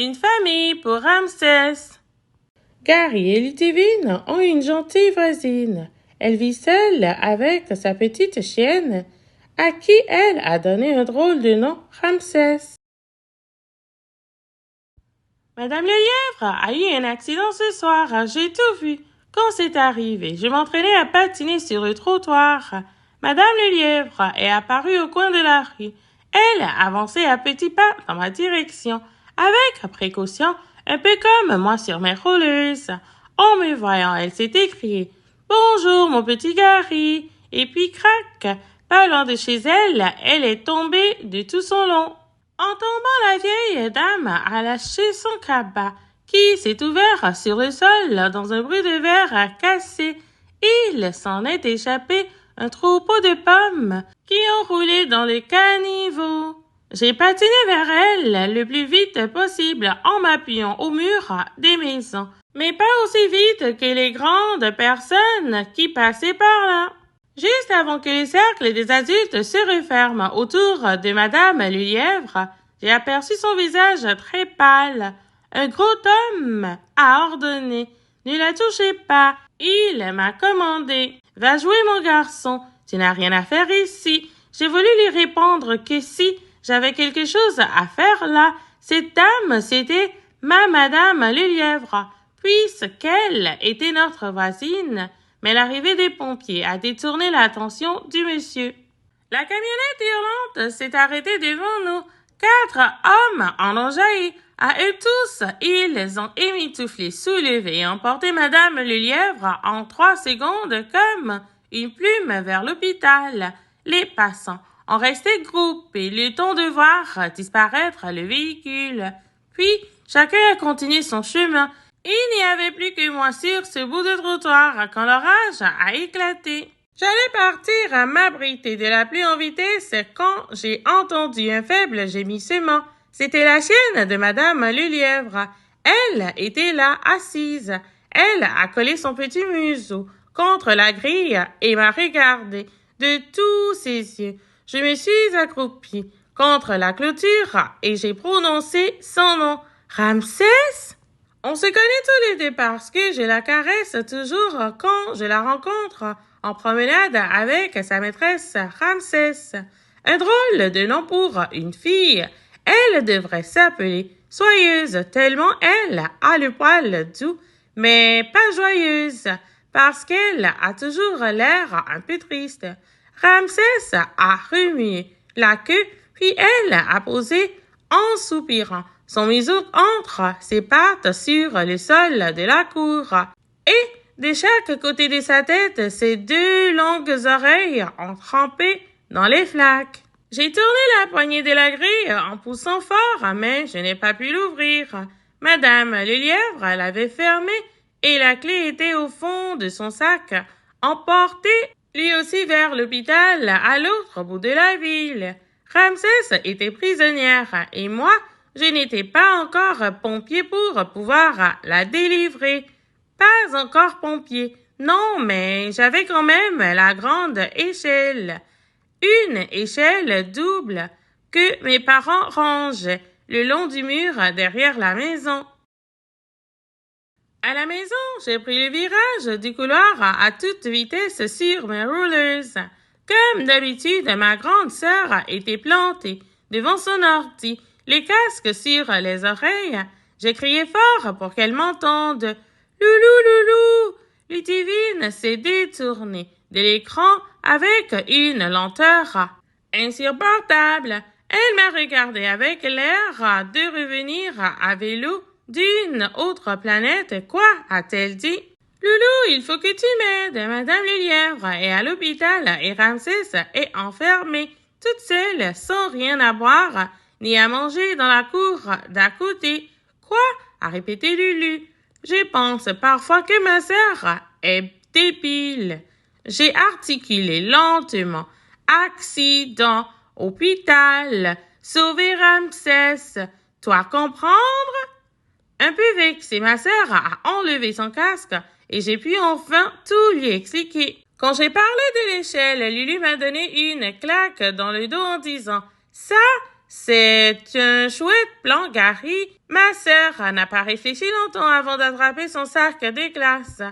Une famille pour Ramsès. Gary et Ludivine ont une gentille voisine. Elle vit seule avec sa petite chienne, à qui elle a donné un drôle de nom, Ramsès. Madame le lièvre a eu un accident ce soir, j'ai tout vu. Quand c'est arrivé, je m'entraînais à patiner sur le trottoir. Madame le lièvre est apparue au coin de la rue. Elle avançait à petits pas dans ma direction, avec précaution, un peu comme moi sur mes rouleuses. En me voyant, elle s'est écriée « Bonjour, mon petit Gary !» Et puis, crac, pas loin de chez elle, elle est tombée de tout son long. En tombant, la vieille dame a lâché son cabas, qui s'est ouvert sur le sol dans un bruit de verre cassé. Il s'en est échappé un troupeau de pommes qui ont roulé dans le caniveau. J'ai patiné vers elle le plus vite possible en m'appuyant au mur des maisons, mais pas aussi vite que les grandes personnes qui passaient par là. Juste avant que le cercle des adultes se referme autour de Madame le lièvre, j'ai aperçu son visage très pâle. Un gros homme a ordonné « Ne la touchez pas ». Il m'a commandé « Va jouer mon garçon, tu n'as rien à faire ici ». J'ai voulu lui répondre que si j'avais quelque chose à faire là, cette dame, c'était ma Madame le lièvre, puisqu'elle était notre voisine. Mais l'arrivée des pompiers a détourné l'attention du monsieur. La camionnette hurlante s'est arrêtée devant nous. 4 hommes en ont jailli. À eux tous, ils ont émitouflé, soulevé et emporté Madame le lièvre en 3 secondes comme une plume vers l'hôpital. Les passants ont resté groupés, le temps de voir disparaître le véhicule. Puis, chacun a continué son chemin. Il n'y avait plus que moi sur ce bout de trottoir quand l'orage a éclaté. J'allais partir à m'abriter de la pluie en vitesse quand j'ai entendu un faible gémissement. C'était la chienne de Madame le lièvre. Elle était là, assise. Elle a collé son petit museau contre la grille et m'a regardé de tous ses yeux. Je me suis accroupie contre la clôture et j'ai prononcé son nom. Ramsès? On se connaît tous les deux parce que je la caresse toujours quand je la rencontre en promenade avec sa maîtresse Ramsès. Un drôle de nom pour une fille. Elle devrait s'appeler Soyeuse tellement elle a le poil doux, mais pas joyeuse parce qu'elle a toujours l'air un peu triste. Ramsès a remué la queue, puis elle a posé en soupirant son museau entre ses pattes sur le sol de la cour. Et de chaque côté de sa tête, ses 2 longues oreilles ont trempé dans les flaques. J'ai tourné la poignée de la grille en poussant fort, mais je n'ai pas pu l'ouvrir. Madame le lièvre l'avait fermée et la clé était au fond de son sac, emporté lui aussi vers l'hôpital à l'autre bout de la ville. Ramsès était prisonnière et moi, je n'étais pas encore pompier pour pouvoir la délivrer. Pas encore pompier, non, mais j'avais quand même la grande échelle. Une échelle double que mes parents rangeaient le long du mur derrière la maison. À la maison, j'ai pris le virage du couloir à toute vitesse sur mes rouleuses. Comme d'habitude, ma grande sœur était plantée devant son ordi, les casques sur les oreilles. J'ai crié fort pour qu'elle m'entende. « Loulou, loulou !» Ludivine s'est détournée de l'écran avec une lenteur insupportable. Elle m'a regardé avec l'air de revenir à vélo d'une autre planète. « Quoi ?» a-t-elle dit. « Loulou, il faut que tu m'aides. Madame le lièvre est à l'hôpital et Ramsès est enfermé, toute seule, sans rien à boire ni à manger dans la cour d'à côté. »« Quoi ?» a répété Lulu. « Je pense parfois que ma sœur est débile. » J'ai articulé lentement. Accident, hôpital, sauver Ramsès. Toi comprendre? Un peu vexée, ma sœur a enlevé son casque et j'ai pu enfin tout lui expliquer. Quand j'ai parlé de l'échelle, Lulu m'a donné une claque dans le dos en disant « Ça, C'est un chouette plan, Gary. Ma sœur n'a pas réfléchi longtemps avant d'attraper son sac de glace.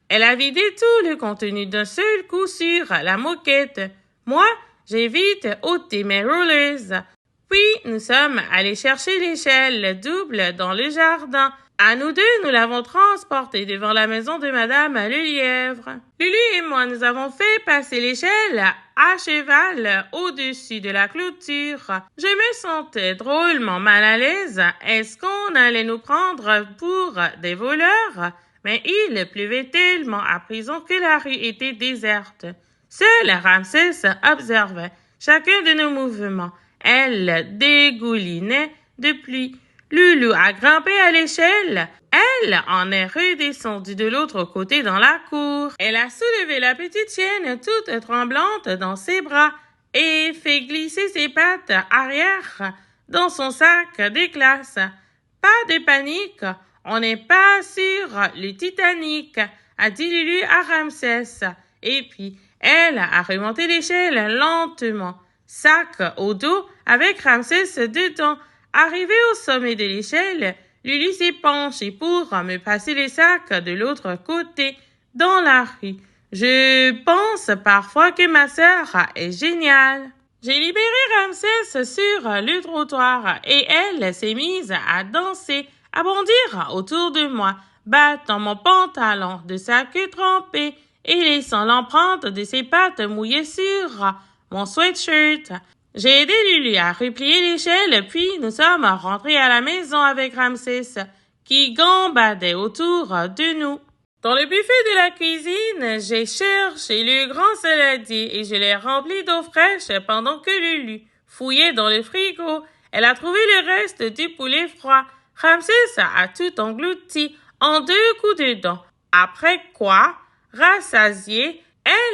Elle a vidé tout le contenu d'un seul coup sur la moquette. Moi, j'ai vite ôté mes rollers. Puis, nous sommes allés chercher l'échelle double dans le jardin. À nous deux, nous l'avons transportée devant la maison de Madame le Lièvre. Lulu et moi, nous avons fait passer l'échelle à cheval au-dessus de la clôture. Je me sentais drôlement mal à l'aise. Est-ce qu'on allait nous prendre pour des voleurs? Mais il pleuvait tellement à présent que la rue était déserte. Seule Ramsès observait chacun de nos mouvements. Elle dégoulinait de pluie. Lulu a grimpé à l'échelle. Elle en est redescendue de l'autre côté dans la cour. Elle a soulevé la petite chienne toute tremblante dans ses bras et fait glisser ses pattes arrière dans son sac de glace. Pas de panique, on n'est pas sur le Titanic, a dit Lulu à Ramsès. Et puis, elle a remonté l'échelle lentement, sac au dos avec Ramsès dedans. Arrivé au sommet de l'échelle, Lulu s'est penchée pour me passer les sacs de l'autre côté, dans la rue. Je pense parfois que ma sœur est géniale. J'ai libéré Ramsès sur le trottoir et elle s'est mise à danser, à bondir autour de moi, battant mon pantalon de sa queue trempée et laissant l'empreinte de ses pattes mouillées sur mon sweatshirt. J'ai aidé Lulu à replier l'échelle, puis nous sommes rentrés à la maison avec Ramsès, qui gambadait autour de nous. Dans le buffet de la cuisine, j'ai cherché le grand saladier et je l'ai rempli d'eau fraîche pendant que Lulu fouillait dans le frigo. Elle a trouvé le reste du poulet froid. Ramsès a tout englouti en 2 coups de dent. Après quoi, rassasiée,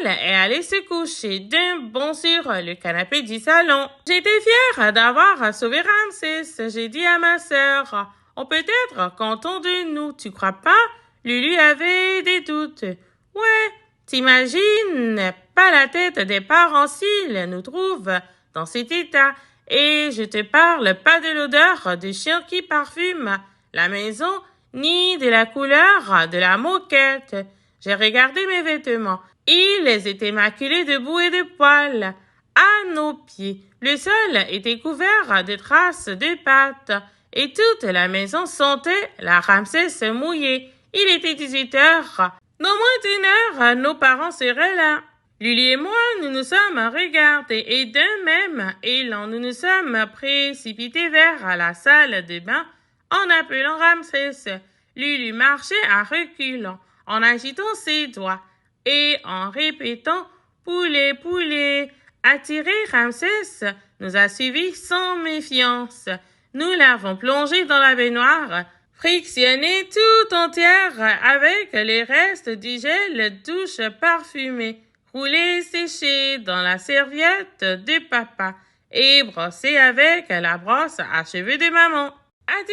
elle est allée se coucher d'un bond sur le canapé du salon. J'étais fière d'avoir sauvé Ramsès. J'ai dit à ma sœur, on peut être content de nous, tu crois pas? Lulu avait des doutes. Ouais, t'imagines pas la tête des parents s'ils nous trouvent dans cet état. Et je te parle pas de l'odeur de chien qui parfume la maison, ni de la couleur de la moquette. J'ai regardé mes vêtements. Ils étaient maculés de boue et de poils. À nos pieds, le sol était couvert de traces de pâtes et toute la maison sentait la Ramsès mouillée. Il était 18 heures. Dans moins d'1 heure, nos parents seraient là. Lulu et moi, nous nous sommes regardés et d'un même élan, nous nous sommes précipités vers la salle de bain en appelant Ramsès. Lulu marchait à reculons, en agitant ses doigts et en répétant « Poulet, poulet ». Attiré, Ramsès nous a suivis sans méfiance. Nous l'avons plongé dans la baignoire, frictionné tout entière avec les restes du gel douche parfumé, roulé et séché dans la serviette de papa et brossé avec la brosse à cheveux de maman. À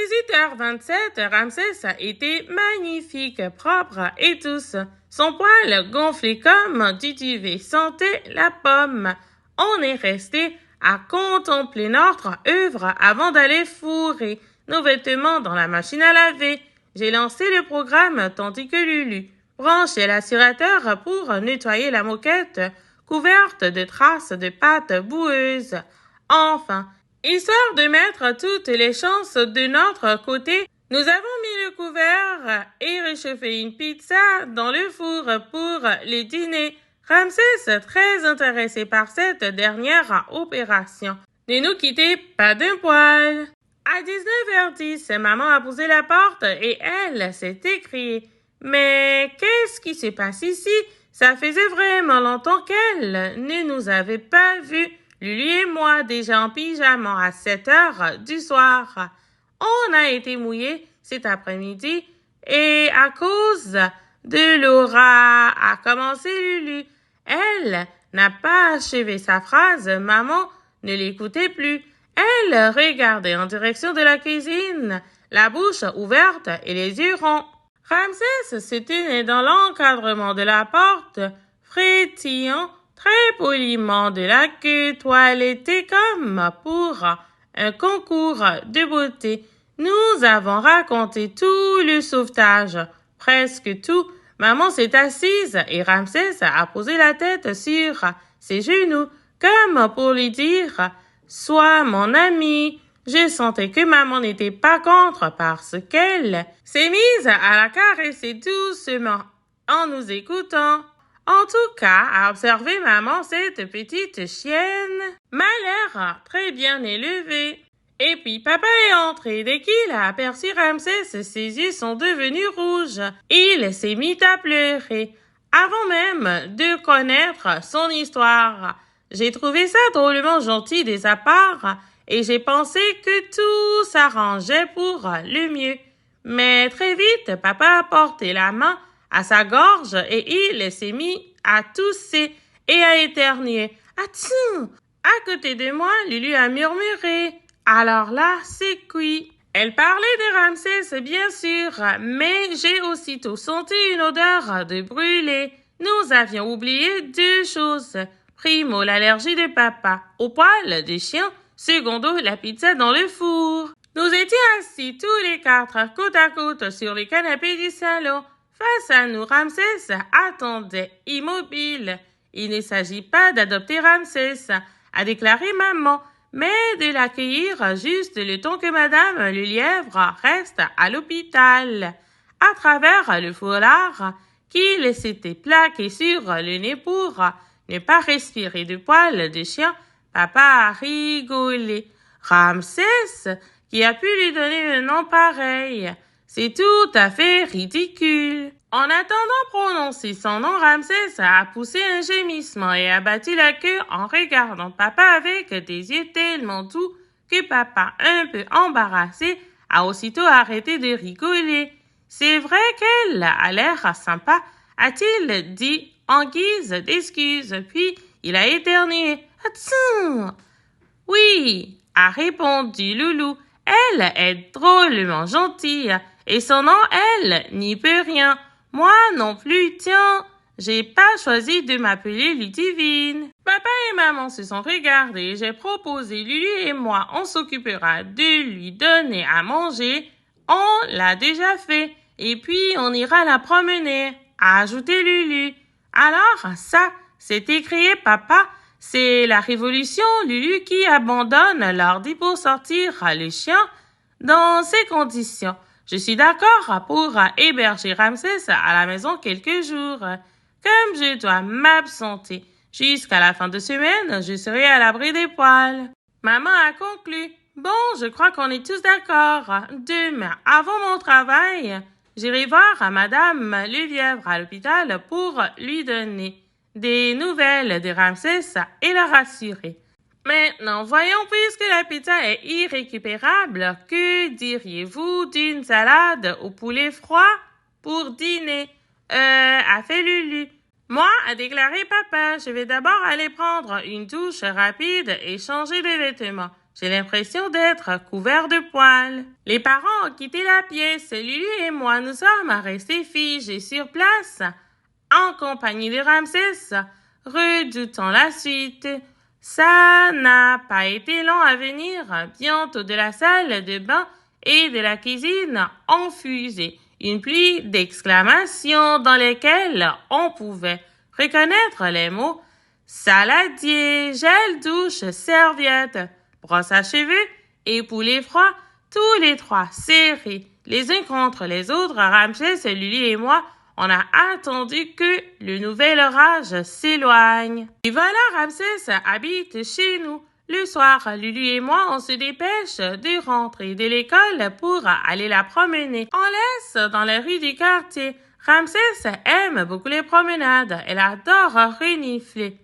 18h27, Ramsès était magnifique, propre et douce. Son poil gonflé comme du duvet sentait la pomme. On est resté à contempler notre œuvre avant d'aller fourrer nos vêtements dans la machine à laver. J'ai lancé le programme tandis que Lulu branchait l'aspirateur pour nettoyer la moquette couverte de traces de pâte boueuse. Enfin, histoire de mettre toutes les chances de notre côté, nous avons mis le couvert et réchauffé une pizza dans le four pour le dîner. Ramsès, très intéressé par cette dernière opération, ne nous quittait pas d'un poil. À 19h10, maman a posé la porte et elle s'est écriée « Mais qu'est-ce qui se passe ici? Ça faisait vraiment longtemps qu'elle ne nous avait pas vus. Lulu et moi, déjà en pyjama à 7h du soir. On a été mouillés cet après-midi et à cause de l'aura a commencé Lulu. Elle n'a pas achevé sa phrase, maman ne l'écoutait plus. Elle regardait en direction de la cuisine, la bouche ouverte et les yeux ronds. Ramsès se tenait dans l'encadrement de la porte, frétillant très poliment de la queue toilettée comme pour un concours de beauté. Nous avons raconté tout le sauvetage, presque tout. Maman s'est assise et Ramsès a posé la tête sur ses genoux, comme pour lui dire « Sois mon ami ». Je sentais que maman n'était pas contre parce qu'elle s'est mise à la caresser doucement en nous écoutant. En tout cas, à observer maman, cette petite chienne m'a l'air très bien élevée. Et puis papa est entré. Dès qu'il a aperçu Ramsès, ses yeux sont devenus rouges. Il s'est mis à pleurer, avant même de connaître son histoire. J'ai trouvé ça drôlement gentil de sa part et j'ai pensé que tout s'arrangeait pour le mieux. Mais très vite, papa a porté la main à sa gorge et il s'est mis à tousser et à éternuer. Atchou! À côté de moi, Lulu a murmuré. Alors là, c'est cuit. Elle parlait de Ramsès, bien sûr, mais j'ai aussitôt senti une odeur de brûlé. Nous avions oublié deux choses. Primo, l'allergie de papa au poil de chien. Secondo, la pizza dans le four. Nous étions assis tous les quatre côte à côte sur le canapé du salon. Face à nous, Ramsès attendait, immobile. Il ne s'agit pas d'adopter Ramsès, a déclaré maman, mais de l'accueillir juste le temps que Madame le lièvre reste à l'hôpital. À travers le foulard qu'il s'était plaqué sur le nez pour ne pas respirer de poils de chien, papa a rigolé. Ramsès, qui a pu lui donner un nom pareil? C'est tout à fait ridicule. En attendant prononcer son nom, Ramsès a poussé un gémissement et a battu la queue en regardant papa avec des yeux tellement doux que papa, un peu embarrassé, a aussitôt arrêté de rigoler. C'est vrai qu'elle a l'air sympa, a-t-il dit en guise d'excuse, puis il a éternué. Atchou! Oui, a répondu Loulou. Elle est drôlement gentille, et son nom, elle, n'y peut rien. Moi non plus, tiens, j'ai pas choisi de m'appeler Ludivine. Papa et maman se sont regardés, j'ai proposé Lulu et moi, on s'occupera de lui donner à manger. On l'a déjà fait, et puis on ira la promener, a ajouté Lulu. Alors ça, c'est écrié papa. C'est la révolution, Lulu, qui abandonne l'ordi pour sortir le chien dans ces conditions. Je suis d'accord pour héberger Ramsès à la maison quelques jours. Comme je dois m'absenter jusqu'à la fin de semaine, je serai à l'abri des poils. Maman a conclu. Bon, je crois qu'on est tous d'accord. Demain, avant mon travail, j'irai voir Madame le lièvre à l'hôpital pour lui donner des nouvelles de Ramsès et la rassurer. Maintenant, voyons, puisque la pizza est irrécupérable, que diriez-vous d'une salade au poulet froid pour dîner? A fait Lulu. Moi, a déclaré papa, je vais d'abord aller prendre une douche rapide et changer de vêtements. J'ai l'impression d'être couvert de poils. Les parents ont quitté la pièce. Lulu et moi, nous sommes restés figés sur place, en compagnie de Ramsès, redoutant la suite. Ça n'a pas été long à venir. Bientôt de la salle de bain et de la cuisine ont fusé une pluie d'exclamations dans lesquelles on pouvait reconnaître les mots saladier, gel douche, serviette, brosse à cheveux et poulet froid, tous les trois serrés les uns contre les autres. Ramsès, Lulu et moi, on a attendu que le nouvel orage s'éloigne. Et voilà, Ramsès habite chez nous. Le soir, Lulu et moi, on se dépêche de rentrer de l'école pour aller la promener. On laisse dans la rue du quartier. Ramsès aime beaucoup les promenades. Elle adore renifler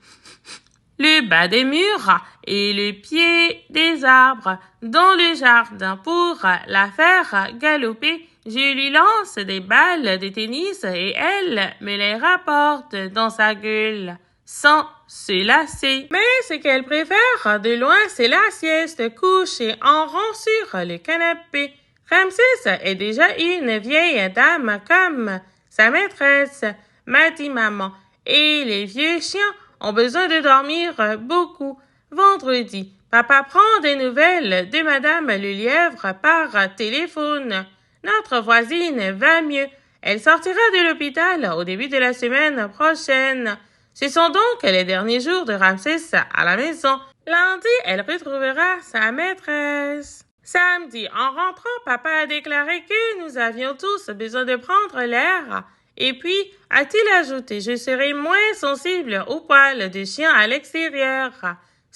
le bas des murs et le pied des arbres dans le jardin. Pour la faire galoper, je lui lance des balles de tennis et elle me les rapporte dans sa gueule, sans se lasser. Mais ce qu'elle préfère de loin, c'est la sieste, couchée en rond sur le canapé. Ramsès est déjà une vieille dame comme sa maîtresse, m'a dit maman, et les vieux chiens ont besoin de dormir beaucoup. Vendredi, papa prend des nouvelles de Madame le Lièvre par téléphone. Notre voisine va mieux. Elle sortira de l'hôpital au début de la semaine prochaine. Ce sont donc les derniers jours de Ramsès à la maison. Lundi, elle retrouvera sa maîtresse. Samedi, en rentrant, papa a déclaré que nous avions tous besoin de prendre l'air. Et puis, a-t-il ajouté, je serai moins sensible aux poils de chien à l'extérieur.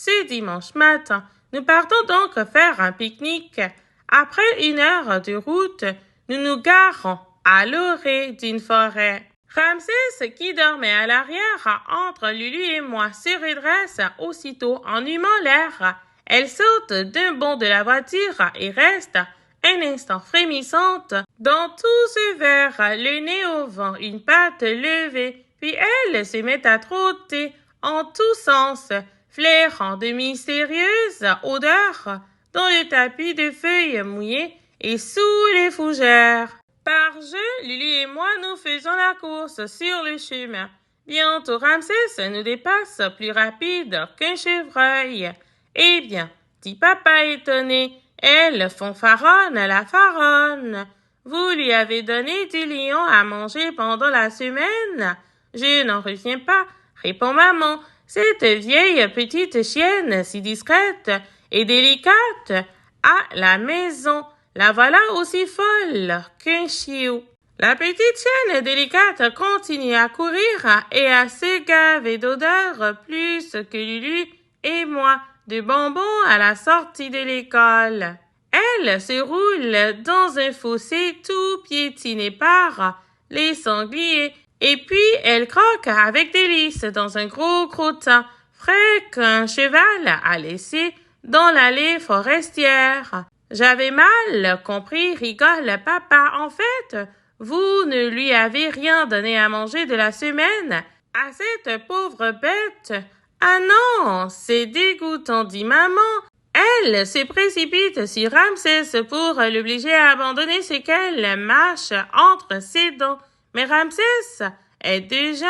Ce dimanche matin, nous partons donc faire un pique-nique. Après 1 heure de route, nous nous garons à l'orée d'une forêt. Ramsès, qui dormait à l'arrière entre Lulu et moi, se redresse aussitôt en humant l'air. Elle saute d'un bond de la voiture et reste un instant frémissante dans tout ce verre, le nez au vent, une patte levée, puis elle se met à trotter en tous sens, flairant de mystérieuses odeurs dans le tapis de feuilles mouillées et sous les fougères. Par jeu, Lulu et moi nous faisons la course sur le chemin. Bientôt Ramsès nous dépasse plus rapide qu'un chevreuil. Eh bien, dit papa étonné, elle fanfaronne la faronne. Vous lui avez donné du lion à manger pendant la semaine? Je n'en reviens pas, répond maman. Cette vieille petite chienne si discrète et délicate à la maison. La voilà aussi folle qu'un chiot. La petite chienne délicate continue à courir et à se gaver d'odeurs plus que Lulu et moi, de bonbons à la sortie de l'école. Elle se roule dans un fossé tout piétiné par les sangliers, et puis elle croque avec délice dans un gros crottin frais qu'un cheval a laissé dans l'allée forestière. J'avais mal compris, rigole papa. En fait, vous ne lui avez rien donné à manger de la semaine à cette pauvre bête. Ah non, c'est dégoûtant, dit maman. Elle se précipite sur Ramsès pour l'obliger à abandonner ce qu'elle mâche entre ses dents. Mais Ramsès est déjà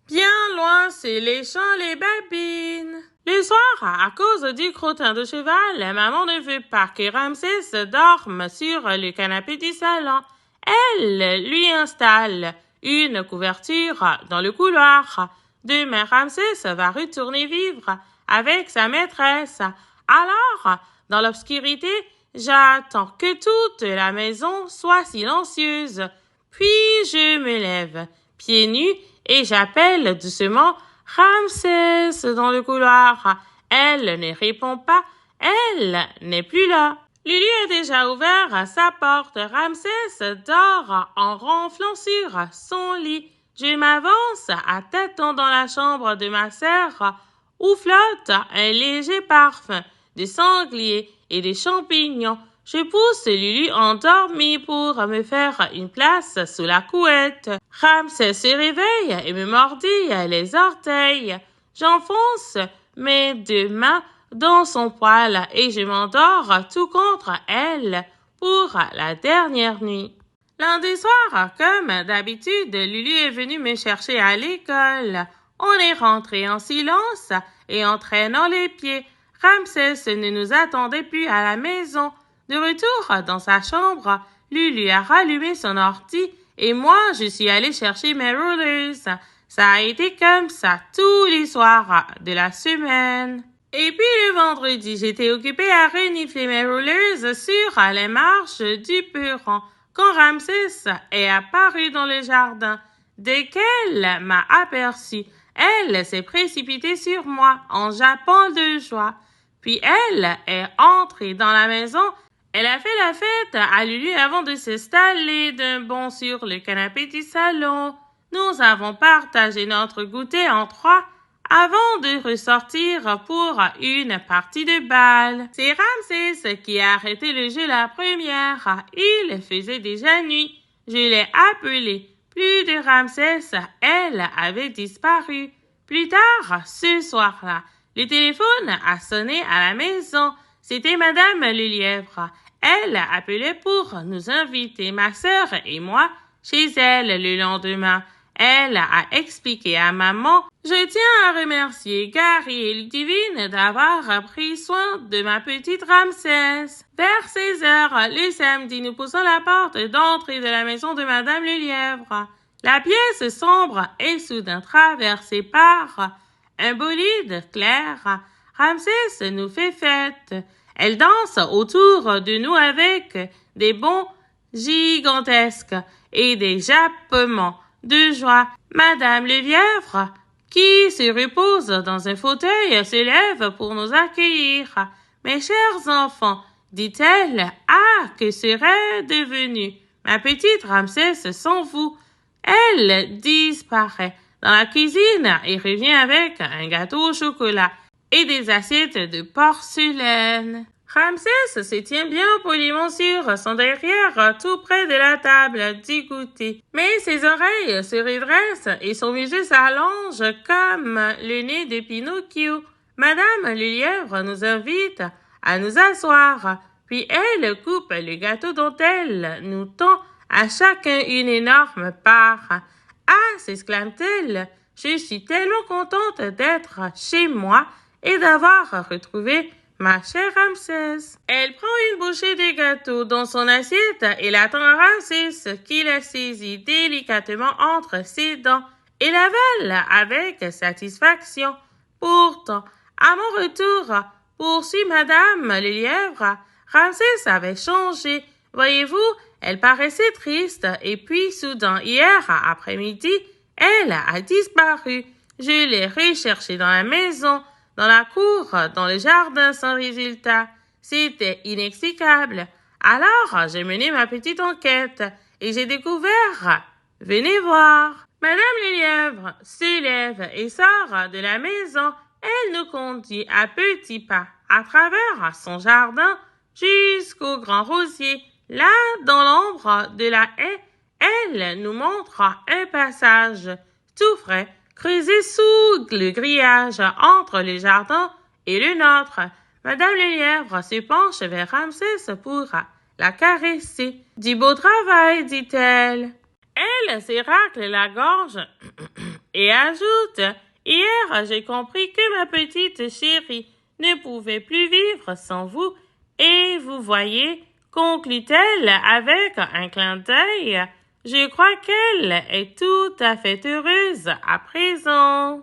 bien loin, se léchant les babines. Le soir, à cause du crottin de cheval, maman ne veut pas que Ramsès dorme sur le canapé du salon. Elle lui installe une couverture dans le couloir. Demain, Ramsès va retourner vivre avec sa maîtresse. Alors, dans l'obscurité, j'attends que toute la maison soit silencieuse. Puis je me lève, pieds nus, et j'appelle doucement Ramsès dans le couloir. Elle ne répond pas, elle n'est plus là. Lulu a déjà ouvert sa porte. Ramsès dort en ronflant sur son lit. Je m'avance à tâtons dans la chambre de ma sœur où flotte un léger parfum de sanglier et de champignons. Je pousse Lulu endormie pour me faire une place sous la couette. Ramsès se réveille et me mordit les orteils. J'enfonce mes 2 mains dans son poil et je m'endors tout contre elle pour la dernière nuit. Lundi soir, comme d'habitude, Lulu est venue me chercher à l'école. On est rentré en silence et en traînant les pieds. Ramsès ne nous attendait plus à la maison. De retour dans sa chambre, Lulu a rallumé son ordi et moi, je suis allée chercher mes rollers. Ça a été comme ça tous les soirs de la semaine. Et puis le vendredi, j'étais occupée à renifler mes rollers sur les marches du perron quand Ramsès est apparu dans le jardin. Dès qu'elle m'a aperçu, elle s'est précipitée sur moi en jappant de joie. Puis elle est entrée dans la maison. Elle a fait la fête à Lulu avant de s'installer d'un bond sur le canapé du salon. Nous avons partagé notre goûter en 3 avant de ressortir pour une partie de bal. C'est Ramsès qui a arrêté le jeu la première. Il faisait déjà nuit. Je l'ai appelé. Plus de Ramsès, elle avait disparu. Plus tard, ce soir-là, le téléphone a sonné à la maison. C'était Madame le Lièvre. Elle appelait pour nous inviter, ma sœur et moi, chez elle le lendemain. Elle a expliqué à maman « Je tiens à remercier Gary et Ludivine d'avoir pris soin de ma petite Ramsès. » Vers 16 heures, le samedi, nous poussons la porte d'entrée de la maison de Madame Lelièvre. La pièce sombre est soudain traversée par un bolide clair. Ramsès nous fait fête. Elle danse autour de nous avec des bonds gigantesques et des jappements de joie. Madame Lelièvre, qui se repose dans un fauteuil, se lève pour nous accueillir. « Mes chers enfants, dit-elle, que serait devenue ma petite Ramsès sans vous? » Elle disparaît dans la cuisine et revient avec un gâteau au chocolat et des assiettes de porcelaine. Ramsès se tient bien poliment sur son derrière, tout près de la table du goûter. Mais ses oreilles se redressent et son museau s'allonge comme le nez de Pinocchio. Madame Lelièvre nous invite à nous asseoir, puis elle coupe le gâteau dont elle nous tend à chacun une énorme part. « Ah !» s'exclame-t-elle, « je suis tellement contente d'être chez moi et d'avoir retrouvé ma chère Ramsès. » Elle prend une bouchée de gâteau dans son assiette et la tend à Ramsès qui la saisit délicatement entre ses dents et l'avale avec satisfaction. Pourtant, à mon retour, poursuit Madame Lelièvre, Ramsès avait changé. Voyez-vous, elle paraissait triste et puis soudain, hier après-midi, elle a disparu. Je l'ai recherchée dans la maison, dans la cour, dans le jardin sans résultat. C'était inexplicable. Alors, j'ai mené ma petite enquête et j'ai découvert. Venez voir. Madame Lelièvre se lève et sort de la maison. Elle nous conduit à petits pas à travers son jardin jusqu'au grand rosier. Là, dans l'ombre de la haie, elle nous montre un passage tout frais, creusé sous le grillage entre le jardin et le nôtre. Madame Lelièvre se penche vers Ramsès pour la caresser. « Du beau travail, dit-elle. » Elle se racle la gorge et ajoute « Hier, j'ai compris que ma petite chérie ne pouvait plus vivre sans vous. Et vous voyez, conclut-elle avec un clin d'œil, je crois qu'elle est tout à fait heureuse à présent. »